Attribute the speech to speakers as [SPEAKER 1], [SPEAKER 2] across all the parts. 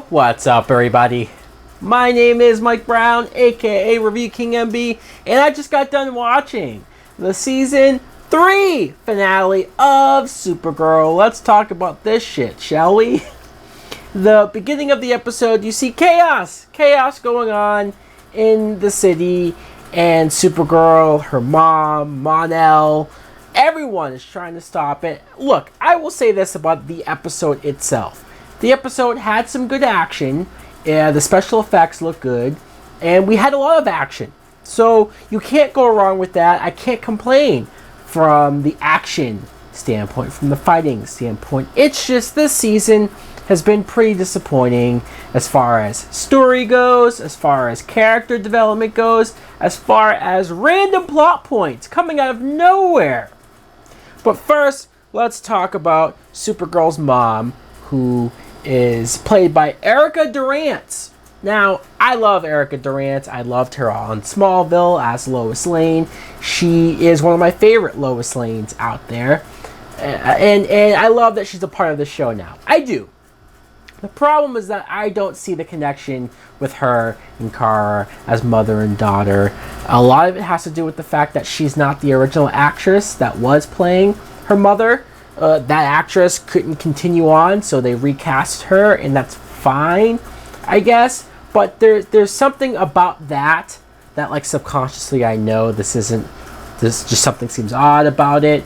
[SPEAKER 1] What's up, everybody? My name is Mike Brown, aka ReviewKingMB, and I just got done watching the season 3 finale of Supergirl. Let's talk about this shit, shall we? The beginning of the episode, you see chaos going on in the city, and Supergirl, her mom, Mon-El, everyone is trying to stop it. Look, I will say this about the episode itself. The episode had some good action, the special effects look good, and we had a lot of action. So you can't go wrong with that. I can't complain from the action standpoint, from the fighting standpoint. It's just this season has been pretty disappointing as far as story goes, as far as character development goes, as far as random plot points coming out of nowhere. But first, let's talk about Supergirl's mom, who is played by Erica Durance. Now, I love Erica Durance. I loved her on Smallville as Lois Lane. She is one of my favorite Lois Lanes out there. And I love that she's a part of the show now. I do. The problem is that I don't see the connection with her and Kara as mother and daughter. A lot of it has to do with the fact that she's not the original actress that was playing her mother. That actress couldn't continue on, so they recast her, and that's fine, I guess. But there's something about that like subconsciously I know this just something seems odd about it.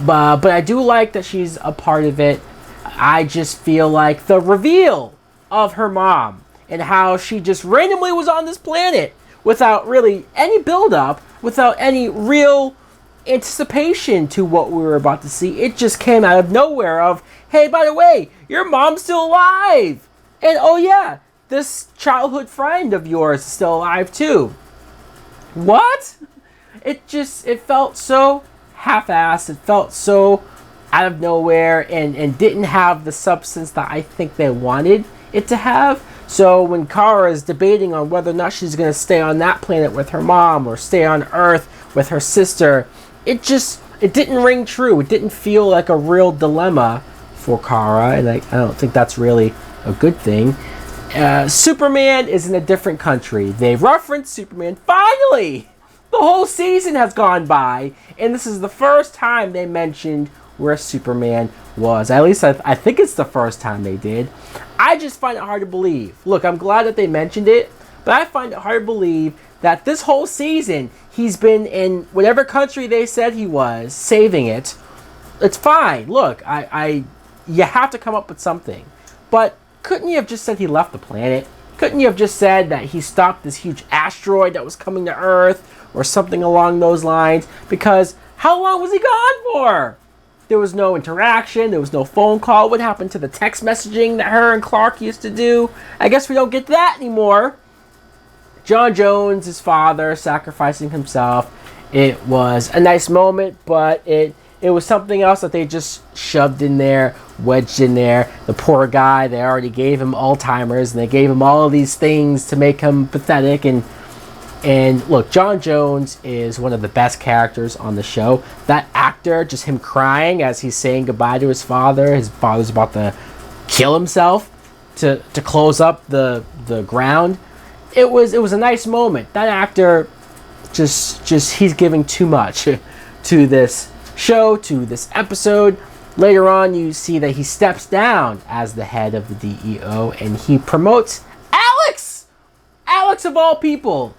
[SPEAKER 1] But I do like that she's a part of it. I just feel like the reveal of her mom and how she just randomly was on this planet without really any build-up, without any real anticipation to what we were about to see. It just came out of nowhere of, hey, by the way, your mom's still alive. And oh yeah, this childhood friend of yours is still alive too. What? It felt so half-assed. It felt so out of nowhere and didn't have the substance that I think they wanted it to have. So when Kara is debating on whether or not she's going to stay on that planet with her mom or stay on Earth with her sister, it didn't ring true. It didn't feel like a real dilemma for Kara, and I don't think that's really a good thing. Superman is in a different country. They referenced Superman. Finally! The whole season has gone by, and this is the first time they mentioned where Superman was. At least I think it's the first time they did. I just find it hard to believe. Look, I'm glad that they mentioned it, but I find it hard to believe that this whole season he's been in whatever country they said he was, saving it. It's fine. Look, you have to come up with something. But couldn't you have just said he left the planet? Couldn't you have just said that he stopped this huge asteroid that was coming to Earth or something along those lines? Because how long was he gone for? There was no interaction. There was no phone call. What happened to the text messaging that her and Clark used to do? I guess we don't get that anymore. John Jones, his father, sacrificing himself. It was a nice moment, but it was something else that they just shoved in there, wedged in there. The poor guy, they already gave him Alzheimer's, and they gave him all of these things to make him pathetic. And look, John Jones is one of the best characters on the show. That actor, just him crying as he's saying goodbye to his father. His father's about to kill himself to close up the ground. It was a nice moment. That actor just he's giving too much to this show, to this episode. Later on, you see that he steps down as the head of the DEO and he promotes Alex! Alex of all people.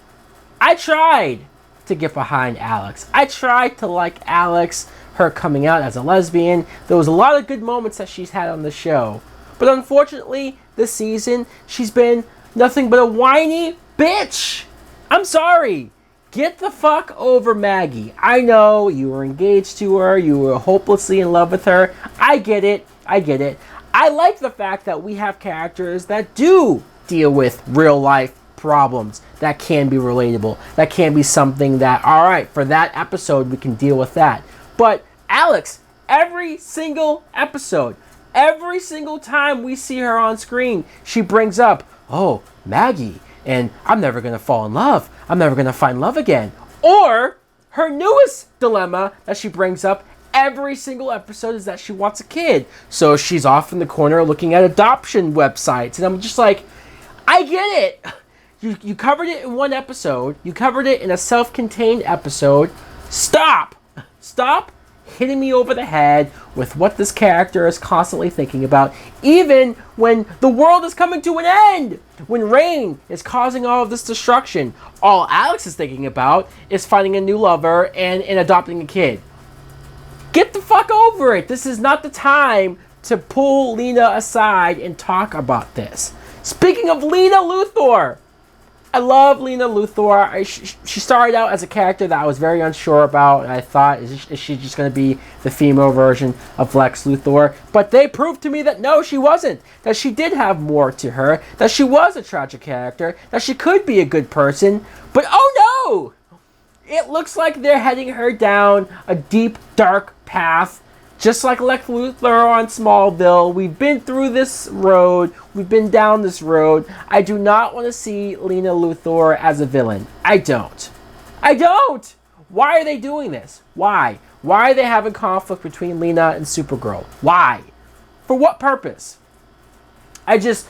[SPEAKER 1] I tried to get behind Alex. I tried to like Alex, her coming out as a lesbian. There was a lot of good moments that she's had on the show. But unfortunately, this season, she's been nothing but a whiny bitch. I'm sorry. Get the fuck over Maggie. I know you were engaged to her. You were hopelessly in love with her. I get it. I like the fact that we have characters that do deal with real life problems that can be relatable. That can be something that, all right, for that episode, we can deal with that. But Alex, every single episode, every single time we see her on screen, she brings up, oh, Maggie, and I'm never going to fall in love. I'm never going to find love again. Or her newest dilemma that she brings up, every single episode is that she wants a kid. So she's off in the corner looking at adoption websites. And I'm just like, I get it. You covered it in one episode. You covered it in a self-contained episode. Stop hitting me over the head with what this character is constantly thinking about, even when the world is coming to an end. When Rain is causing all of this destruction, all Alex is thinking about is finding a new lover and adopting a kid. Get the fuck over it. This is not the time to pull Lena aside and talk about this. Speaking of Lena Luthor, I love Lena Luthor. She started out as a character that I was very unsure about. And I thought, is she just going to be the female version of Lex Luthor? But they proved to me that no, she wasn't. That she did have more to her. That she was a tragic character. That she could be a good person. But oh no! It looks like they're heading her down a deep, dark path. Just like Lex Luthor on Smallville. We've been through this road. We've been down this road. I do not want to see Lena Luthor as a villain. I don't. Why are they doing this? Why? Why are they having conflict between Lena and Supergirl? Why? For what purpose? Because,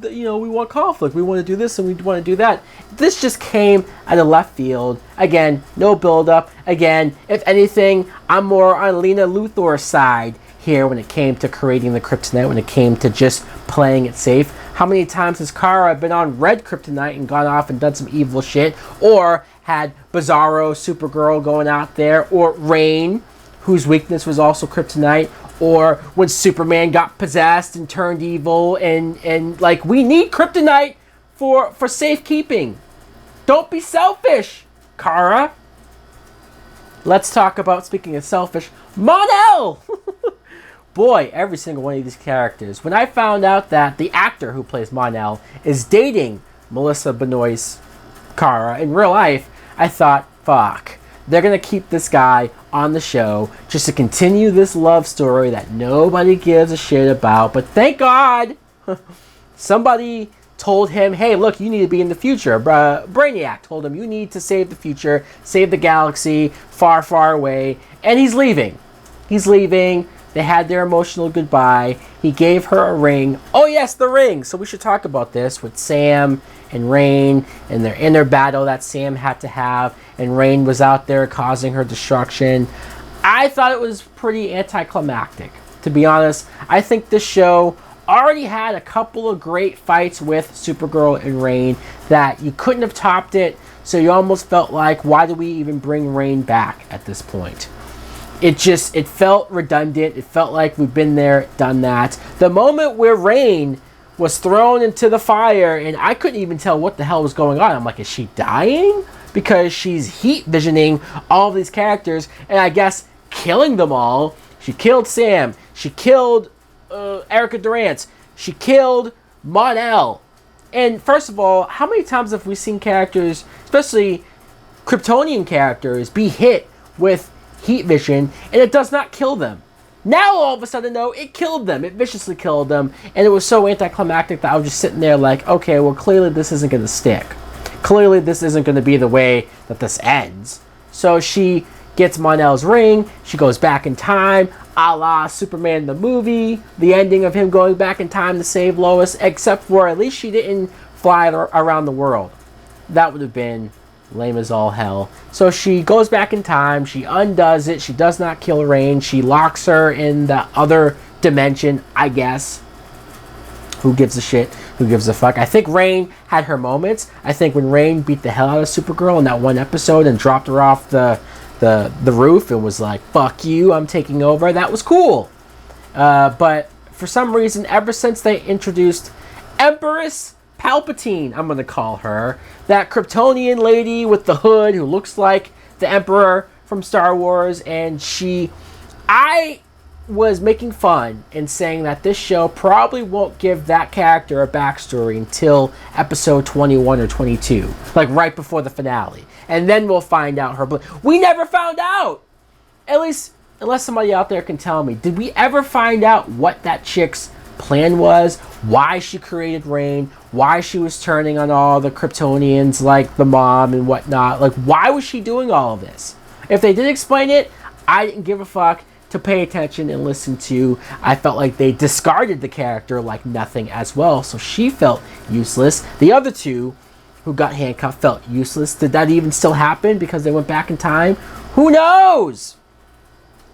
[SPEAKER 1] we want conflict. We want to do this and we want to do that. This just came out of left field. Again, no build-up. Again, if anything, I'm more on Lena Luthor's side here when it came to creating the kryptonite, when it came to just playing it safe. How many times has Kara been on red kryptonite and gone off and done some evil shit? Or had Bizarro, Supergirl going out there? Or Rain, whose weakness was also kryptonite? Or when Superman got possessed and turned evil, and like, we need kryptonite for safekeeping. Don't be selfish, Kara. Let's talk about, speaking of selfish, Mon-El. Boy, every single one of these characters. When I found out that the actor who plays Mon-El is dating Melissa Benoist's Kara in real life, I thought, fuck. They're going to keep this guy on the show just to continue this love story that nobody gives a shit about. But thank God somebody told him, hey, look, you need to be in the future. Brainiac told him, you need to save the future, save the galaxy far, far away. And he's leaving. They had their emotional goodbye. He gave her a ring. Oh, yes, the ring. So we should talk about this with Sam and Rain and their inner battle that Sam had to have. And Rain was out there causing her destruction. I thought it was pretty anticlimactic, to be honest. I think this show already had a couple of great fights with Supergirl and Rain that you couldn't have topped it. So you almost felt like, why do we even bring Rain back at this point? It felt redundant. It felt like we've been there, done that. The moment where Rain was thrown into the fire and I couldn't even tell what the hell was going on. I'm like, is she dying? Because she's heat visioning all of these characters and I guess killing them all. She killed Sam. She killed Erica Durant. She killed Mon-El. And first of all, how many times have we seen characters, especially Kryptonian characters, be hit with heat vision and it does not kill them? Now all of a sudden, no, it killed them. It viciously killed them. And it was so anticlimactic that I was just sitting there like, okay, well, clearly this isn't going to stick. Clearly this isn't going to be the way that this ends. So she gets Mon-El's ring. She goes back in time, a la Superman the movie. The ending of him going back in time to save Lois, except for at least she didn't fly around the world. That would have been lame as all hell. So she goes back in time. She undoes it. She does not kill Rain. She locks her in the other dimension, I guess. Who gives a shit? Who gives a fuck? I think Rain had her moments. I think when Rain beat the hell out of Supergirl in that one episode and dropped her off the roof and was like, fuck you, I'm taking over, that was cool. But for some reason, ever since they introduced Empress Palpatine, I'm going to call her, that Kryptonian lady with the hood who looks like the Emperor from Star Wars, and I was making fun and saying that this show probably won't give that character a backstory until episode 21 or 22, like right before the finale, and then we'll find out her. We never found out, at least unless somebody out there can tell me. Did we ever find out what that chick's plan was? Why she created Rain? Why she was turning on all the Kryptonians like the mom and whatnot? Like, why was she doing all of this? If they did explain it, I didn't give a fuck to pay attention and listen to. I felt like they discarded the character like nothing as well, so she felt useless. The other two who got handcuffed felt useless. Did that even still happen because they went back in time? Who knows?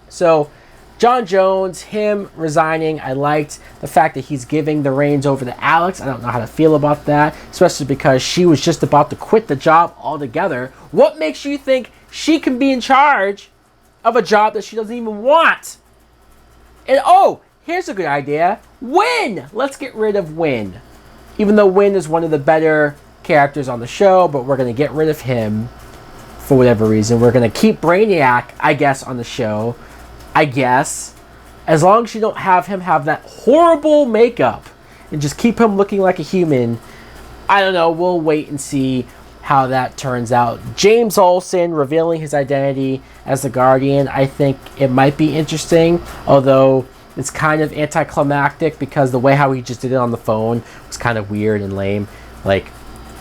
[SPEAKER 1] So John Jones, him resigning, I liked the fact that he's giving the reins over to Alex. I don't know how to feel about that, especially because she was just about to quit the job altogether. What makes you think she can be in charge of a job that she doesn't even want? And oh, here's a good idea. Win! Let's get rid of Win. Even though Win is one of the better characters on the show, but we're going to get rid of him for whatever reason. We're going to keep Brainiac, I guess, on the show. I guess. As long as you don't have him have that horrible makeup and just keep him looking like a human. I don't know. We'll wait and see how that turns out. James Olsen revealing his identity as the Guardian. I think it might be interesting, although it's kind of anticlimactic because the way how he just did it on the phone was kind of weird and lame.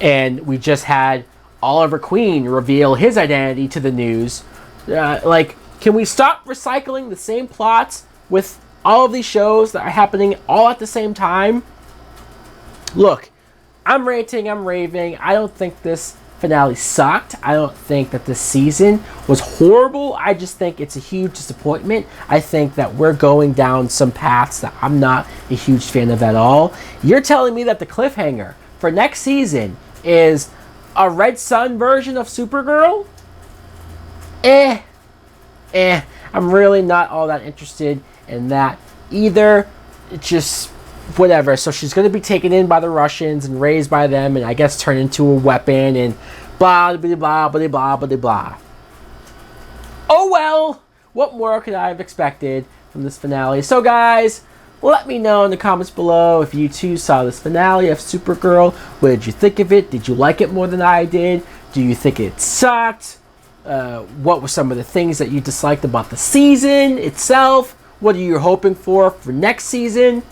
[SPEAKER 1] And we just had Oliver Queen reveal his identity to the news. Can we stop recycling the same plots with all of these shows that are happening all at the same time? Look, I'm ranting, I'm raving. I don't think this finale sucked. I don't think that this season was horrible. I just think it's a huge disappointment. I think that we're going down some paths that I'm not a huge fan of at all. You're telling me that the cliffhanger for next season is a Red Sun version of Supergirl? I'm really not all that interested in that either. It's just whatever. So she's going to be taken in by the Russians and raised by them and I guess turned into a weapon and blah, blah, blah, blah, blah, blah, blah. Oh well, what more could I have expected from this finale? So guys, let me know in the comments below if you too saw this finale of Supergirl. What did you think of it? Did you like it more than I did? Do you think it sucked? What were some of the things that you disliked about the season itself? What are you hoping for next season?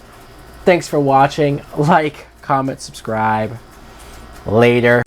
[SPEAKER 1] Thanks for watching. Like, comment, subscribe. Later.